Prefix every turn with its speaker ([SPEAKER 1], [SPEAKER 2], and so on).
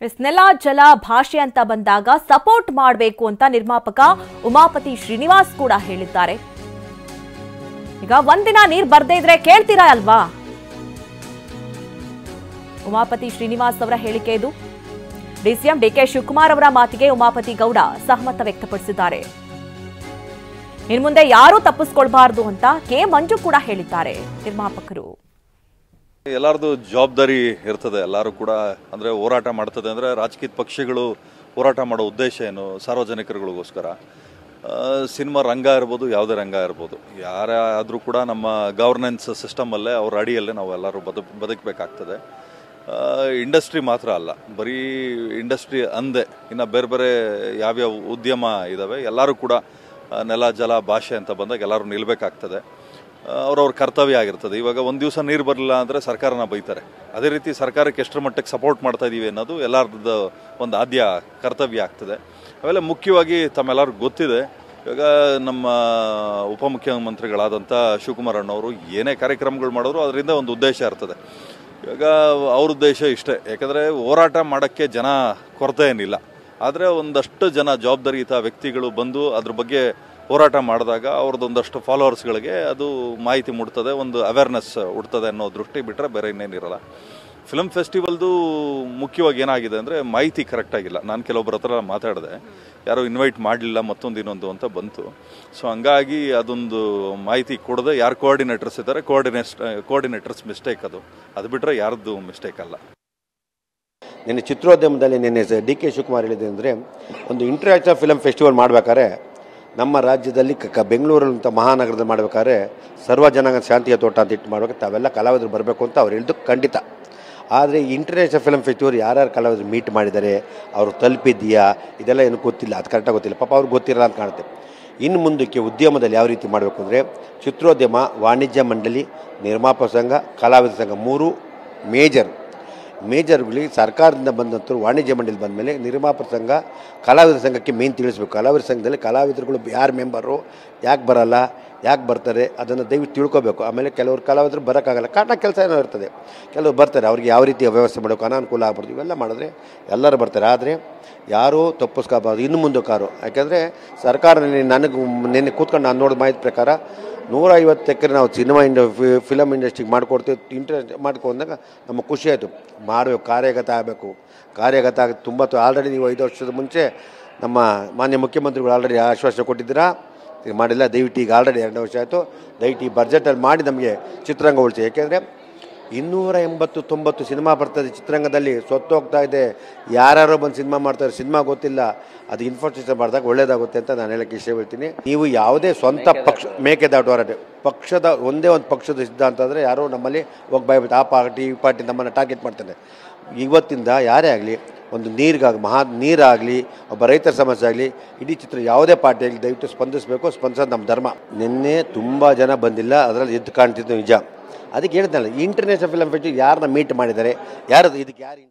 [SPEAKER 1] ನೆಲ ಜಲ ಭಾಷೆ ಅಂತ ಬಂದಾಗ ಸಪೋರ್ಟ್ ಮಾಡಬೇಕು ಅಂತ ನಿರ್ಮಾಪಕ ಉಮಾಪತಿ ಶ್ರೀನಿವಾಸ್ ಕೂಡ ಹೇಳಿದ್ದಾರೆ. ಈಗ ಒಂದಿನ ನೀರು ಬರ್ದೇ ಇದ್ರೆ ಕೇಳ್ತೀರಾ ಅಲ್ವಾ? ಉಮಾಪತಿ ಶ್ರೀನಿವಾಸ್ ಅವರ ಹೇಳಿಕೆ ಇದು. ಡಿಸಿಎಂ ಡಿಕೆ ಶಿವಕುಮಾರ್ ಅವರ ಮಾತಿಗೆ ಉಮಾಪತಿ ಗೌಡ ಸಹಮತ ವ್ಯಕ್ತಪಡಿಸಿದ್ದಾರೆ. ಇನ್ನು ಮುಂದೆ ಯಾರೂ ತಪ್ಪಿಸಿಕೊಳ್ಳಬಾರದು ಅಂತ ಕೆ ಮಂಜು ಕೂಡ ಹೇಳಿದ್ದಾರೆ. ನಿರ್ಮಾಪಕರು
[SPEAKER 2] ಎಲ್ಲರದು ಜವಾಬ್ದಾರಿ ಇರ್ತದೆ. ಎಲ್ಲರೂ ಕೂಡ ಅಂದರೆ ಹೋರಾಟ ಮಾಡ್ತದೆ ಅಂದರೆ ರಾಜಕೀಯ ಪಕ್ಷಗಳು ಹೋರಾಟ ಮಾಡೋ ಉದ್ದೇಶ ಏನು? ಸಾರ್ವಜನಿಕರಿಗೋಸ್ಕರ. ಸಿನಿಮಾ ರಂಗ ಇರ್ಬೋದು, ಯಾವುದೇ ರಂಗ ಇರ್ಬೋದು, ಯಾರೇ ಆದರೂ ಕೂಡ ನಮ್ಮ ಗವರ್ನೆನ್ಸ್ ಸಿಸ್ಟಮಲ್ಲೇ ಅವ್ರ ಅಡಿಯಲ್ಲೇ ನಾವು ಎಲ್ಲರೂ ಬದುಕಬೇಕಾಗ್ತದೆ. ಇಂಡಸ್ಟ್ರಿ ಮಾತ್ರ ಅಲ್ಲ, ಬರೀ ಇಂಡಸ್ಟ್ರಿ ಅಂದೆ ಇನ್ನು ಬೇರೆ ಬೇರೆ ಯಾವ್ಯಾವ ಉದ್ಯಮ ಇದ್ದಾವೆ ಎಲ್ಲರೂ ಕೂಡ ನೆಲ ಜಲ ಭಾಷೆ ಅಂತ ಬಂದಾಗ ಎಲ್ಲರೂ ನಿಲ್ಲಬೇಕಾಗ್ತದೆ. ಅವ್ರವ್ರ ಕರ್ತವ್ಯ ಆಗಿರ್ತದೆ. ಇವಾಗ ಒಂದು ದಿವಸ ನೀರು ಬರಲಿಲ್ಲ ಅಂದರೆ ಸರ್ಕಾರನ ಬೈತಾರೆ. ಅದೇ ರೀತಿ ಸರ್ಕಾರಕ್ಕೆ ಎಷ್ಟರ ಮಟ್ಟಿಗೆ ಸಪೋರ್ಟ್ ಮಾಡ್ತಾ ಇದ್ದೀವಿ ಅನ್ನೋದು ಎಲ್ಲರದ್ದು ಒಂದು ಆದ್ಯ ಕರ್ತವ್ಯ ಆಗ್ತದೆ. ಆಮೇಲೆ ಮುಖ್ಯವಾಗಿ ತಮ್ಮೆಲ್ಲರಿಗೂ ಗೊತ್ತಿದೆ, ಇವಾಗ ನಮ್ಮ ಉಪಮುಖ್ಯಮಂತ್ರಿಗಳಾದಂಥ ಶಿವಕುಮಾರ್ ಅಣ್ಣವರು ಏನೇ ಕಾರ್ಯಕ್ರಮಗಳು ಮಾಡಿದ್ರು ಅದರಿಂದ ಒಂದು ಉದ್ದೇಶ ಇರ್ತದೆ. ಇವಾಗ ಅವ್ರ ಉದ್ದೇಶ ಇಷ್ಟೇ, ಯಾಕಂದರೆ ಹೋರಾಟ ಮಾಡೋಕ್ಕೆ ಜನ ಕೊರತೆ ಏನಿಲ್ಲ. ಆದರೆ ಒಂದಷ್ಟು ಜನ ಜವಾಬ್ದಾರಿಯುತ ವ್ಯಕ್ತಿಗಳು ಬಂದು ಅದ್ರ ಬಗ್ಗೆ ಹೋರಾಟ ಮಾಡಿದಾಗ ಅವ್ರದ್ದೊಂದಷ್ಟು ಫಾಲೋವರ್ಸ್ಗಳಿಗೆ ಅದು ಮಾಹಿತಿ ಮುಟ್ತದೆ, ಒಂದು ಅವೇರ್ನೆಸ್ ಹುಡ್ತದೆ ಅನ್ನೋ ದೃಷ್ಟಿ ಬಿಟ್ಟರೆ ಬೇರೆ ಇನ್ನೇನಿರಲ್ಲ. ಫಿಲ್ಮ್ ಫೆಸ್ಟಿವಲ್ದು ಮುಖ್ಯವಾಗಿ ಏನಾಗಿದೆ ಅಂದರೆ ಮಾಹಿತಿ ಕರೆಕ್ಟಾಗಿಲ್ಲ. ನಾನು ಕೆಲವೊಬ್ಬರ ಹತ್ರ ಮಾತಾಡಿದೆ, ಯಾರೋ ಇನ್ವೈಟ್ ಮಾಡಲಿಲ್ಲ ಮತ್ತೊಂದು ಇನ್ನೊಂದು ಅಂತ ಬಂತು. ಸೊ ಹಂಗಾಗಿ ಅದೊಂದು ಮಾಹಿತಿ ಕೊಡದೆ ಯಾರು ಕೋಆರ್ಡಿನೇಟರ್ಸ್ ಇದ್ದಾರೆ, ಕೋಆರ್ಡಿನೇಟರ್ಸ್ ಮಿಸ್ಟೇಕ್ ಅದು ಬಿಟ್ಟರೆ ಯಾರ್ದು ಮಿಸ್ಟೇಕ್ ಅಲ್ಲ.
[SPEAKER 3] ನಿನ್ನೆ ಚಿತ್ರೋದ್ಯಮದಲ್ಲಿ ನಿನ್ನೆ ಡಿ ಕೆ ಶಿವಕುಮಾರ್ ಹೇಳಿದೆ ಅಂದರೆ, ಒಂದು ಇಂಟರ್ನ್ಯಾಷನಲ್ ಫಿಲಮ್ ಫೆಸ್ಟಿವಲ್ ಮಾಡಬೇಕಾದ್ರೆ ನಮ್ಮ ರಾಜ್ಯದಲ್ಲಿ ಬೆಂಗಳೂರಂಥ ಮಹಾನಗರದಲ್ಲಿ ಮಾಡಬೇಕಾದ್ರೆ ಸರ್ವ ಜನಾಂಗ ಶಾಂತಿಯ ತೋಟ ಅಂತ ಇಟ್ಟು ಮಾಡಬೇಕು, ತಾವೆಲ್ಲ ಕಲಾವಿದರು ಬರಬೇಕು ಅಂತ ಅವ್ರು ಹೇಳಿದ್ದು ಖಂಡಿತ. ಆದರೆ ಇಂಟರ್ನ್ಯಾಷನಲ್ ಫಿಲಮ್ ಫೆಸ್ಟಿವಲ್ ಯಾರ್ಯಾರು ಕಲಾವಿದರು ಮೀಟ್ ಮಾಡಿದ್ದಾರೆ, ಅವರು ತಲುಪಿದೆಯಾ, ಇದೆಲ್ಲ ಏನೂ ಗೊತ್ತಿಲ್ಲ. ಅದು ಕರೆಕ್ಟಾಗಿ ಗೊತ್ತಿಲ್ಲ, ಪಾಪ ಅವ್ರಿಗೆ ಗೊತ್ತಿರಲ್ಲ ಅಂತ ಕಾಣುತ್ತೆ. ಇನ್ನು ಮುಂದಕ್ಕೆ ಉದ್ಯಮದಲ್ಲಿ ಯಾವ ರೀತಿ ಮಾಡಬೇಕು ಅಂದರೆ, ಚಿತ್ರೋದ್ಯಮ, ವಾಣಿಜ್ಯ ಮಂಡಳಿ, ನಿರ್ಮಾಪಕ ಸಂಘ, ಕಲಾವಿದ ಸಂಘ, 3 ಮೇಜರ್ಗಳಿಗೆ ಸರ್ಕಾರದಿಂದ ಬಂದಂಥವ್ರು ವಾಣಿಜ್ಯ ಮಂಡಳಿ ಬಂದ ಮೇಲೆ ನಿರ್ಮಾಪಕ ಸಂಘ, ಕಲಾವಿದರ ಸಂಘಕ್ಕೆ ಮೇನ್ ತಿಳಿಸ್ಬೇಕು. ಕಲಾವಿದರ ಸಂಘದಲ್ಲಿ ಕಲಾವಿದರುಗಳು ಯಾರು ಮೆಂಬರು, ಯಾಕೆ ಬರಲ್ಲ, ಯಾಕೆ ಬರ್ತಾರೆ ಅದನ್ನು ದಯವಿಟ್ಟು ತಿಳ್ಕೊಬೇಕು. ಆಮೇಲೆ ಕೆಲವರು ಕಲಾವಿದರು ಬರೋಕ್ಕಾಗಲ್ಲ, ಕಾರಣ ಕೆಲಸ ಏನೋ ಇರ್ತದೆ. ಕೆಲವರು ಬರ್ತಾರೆ, ಅವ್ರಿಗೆ ಯಾವ ರೀತಿ ವ್ಯವಸ್ಥೆ ಮಾಡಬೇಕು, ಅನಾನುಕೂಲ ಆಗ್ಬಾರ್ದು, ಇವೆಲ್ಲ ಮಾಡಿದ್ರೆ ಎಲ್ಲರೂ ಬರ್ತಾರೆ. ಆದರೆ ಯಾರೂ ತಪ್ಪಿಸ್ಕೋಬಾರ್ದು ಇನ್ನು ಮುಂದಕ್ಕಾರು. ಯಾಕೆಂದರೆ ಸರ್ಕಾರ ನನಗೆ ನಿನ್ನೆ ಕೂತ್ಕೊಂಡು ನಾನು ನೋಡಿದ ಮಾಹಿತಿ ಪ್ರಕಾರ 150 ಎಕರೆ ನಾವು ಸಿನಿಮಾ ಫಿಲಮ್ ಇಂಡಸ್ಟ್ರಿಗೆ ಮಾಡಿಕೊಡ್ತೀವಿ, ಇಂಟ್ರೆಸ್ಟ್ ಮಾಡ್ಕೊಂಡಾಗ ನಮಗೆ ಖುಷಿ ಆಯಿತು. ಮಾಡಬೇಕು, ಕಾರ್ಯಗತ ಆಗಬೇಕು. ಕಾರ್ಯಗತ ಆಗಿ ಆಲ್ರೆಡಿ ನೀವು 5 ವರ್ಷದ ಮುಂಚೆ ನಮ್ಮ ಮಾನ್ಯ ಮುಖ್ಯಮಂತ್ರಿಗಳು ಆಲ್ರೆಡಿ ಆಶ್ವಾಸನೆ ಕೊಟ್ಟಿದ್ದೀರಾ, ಮಾಡಿಲ್ಲ. ದಯವಿಟ್ಟು ಈಗ ಆಲ್ರೆಡಿ 2 ವರ್ಷ ಆಯಿತು, ದಯವಿಟ್ಟು ಈ ಬಜೆಟಲ್ಲಿ ಮಾಡಿ ನಮಗೆ ಚಿತ್ರರಂಗ ಉಳಿಸಿ. ಏಕೆಂದರೆ 280-90 ಸಿನಿಮಾ ಬರ್ತದೆ ಚಿತ್ರರಂಗದಲ್ಲಿ, ಸೊತ್ತೋಗ್ತಾ ಇದೆ. ಯಾರ್ಯಾರೋ ಬಂದು ಸಿನಿಮಾ ಮಾಡ್ತಾರೆ, ಸಿನಿಮಾ ಗೊತ್ತಿಲ್ಲ. ಅದು ಇನ್ಫ್ರಾಸ್ಟ್ರಕ್ಚರ್ ಮಾಡಿದಾಗ ಒಳ್ಳೇದಾಗುತ್ತೆ ಅಂತ ನಾನು ಹೇಳೋಕ್ಕೆ ಇಷ್ಟ ಹೇಳ್ತೀನಿ. ನೀವು ಯಾವುದೇ ಸ್ವಂತ ಪಕ್ಷ ಮೇಕೆದಾಟು ಹೋರಾಟ ಪಕ್ಷದ ಒಂದೇ ಒಂದು ಪಕ್ಷದ ಸಿದ್ಧಾಂತ ಅಂದರೆ ಯಾರೋ ನಮ್ಮಲ್ಲಿ ಹೋಗಿ ಬಾಯ್ಬಿಟ್ಟು ಆ ಪಾರ್ಟಿ ಈ ಪಾರ್ಟಿ ನಮ್ಮನ್ನು ಟಾರ್ಗೆಟ್ ಮಾಡ್ತಾರೆ. ಇವತ್ತಿಂದ ಯಾರೇ ಆಗಲಿ, ಒಂದು ನೀರಾಗಲಿ, ಒಬ್ಬ ರೈತರ ಸಮಸ್ಯೆ ಆಗಲಿ, ಇಡೀ ಚಿತ್ರ ಯಾವುದೇ ಪಾರ್ಟಿ ಆಗಲಿ ದಯವಿಟ್ಟು ಸ್ಪಂದಿಸಬೇಕು. ಸ್ಪಂದಿಸೋದು ನಮ್ಮ ಧರ್ಮ. ನಿನ್ನೆ ತುಂಬ ಜನ ಬಂದಿಲ್ಲ, ಅದರಲ್ಲಿ ಎದ್ದು ಕಾಣ್ತಿದ್ದು ನಿಜ. ಅದಕ್ಕೆ ಹೇಳ್ತಾನಲ್ಲ, ಇಂಟರ್ನ್ಯಾಷನಲ್ ಫಿಲಮ್ ಫೆಸ್ಟಿವಲ್ ಯಾರನ್ನ ಮೀಟ್ ಮಾಡಿದ್ದಾರೆ, ಯಾರು ಇದಕ್ಕೆ ಯಾರು